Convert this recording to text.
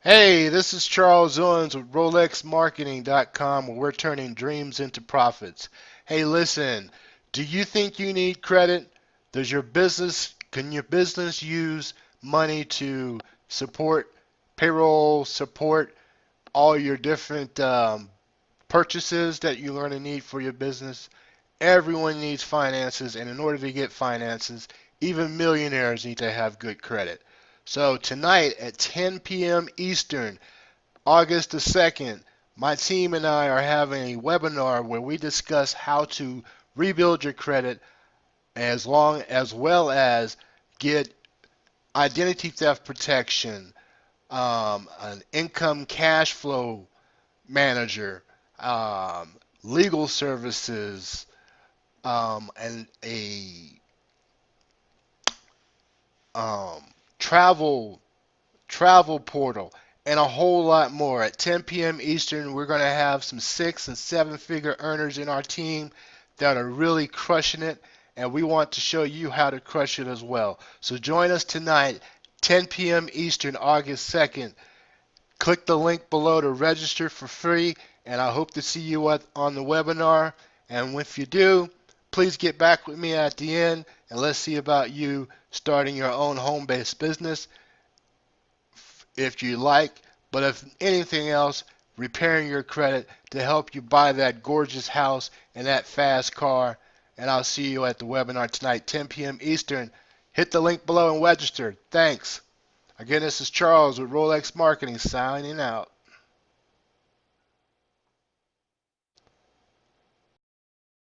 Hey, this is Charles Owens with rollxmarketingmyecon, where we're turning dreams into profits. Hey, listen, do you think you need credit? Can your business use money to support payroll, support all your different purchases that you're going to need for your business? Everyone needs finances, and in order to get finances, even millionaires need to have good credit. So tonight at 10 p.m. Eastern, August the 2nd, my team and I are having a webinar where we discuss how to rebuild your credit as well as get identity theft protection, an income cash flow manager, legal services, and a um, travel travel portal, and a whole lot more. At 10 p.m. Eastern, we're going to have some 6 and 7 figure earners in our team that are really crushing it, and we want to show you how to crush it as well. So join us tonight, 10 p.m. Eastern, August 2nd. Click the link below to register for free, and I hope to see you on the webinar. And if you do, please get back with me at the end, and let's see about you starting your own home-based business if you like, but if anything else, repairing your credit to help you buy that gorgeous house and that fast car. And I'll see you at the webinar tonight, 10 p.m. Eastern. Hit the link below and register. Thanks. Again, this is Charles with Rolex Marketing signing out.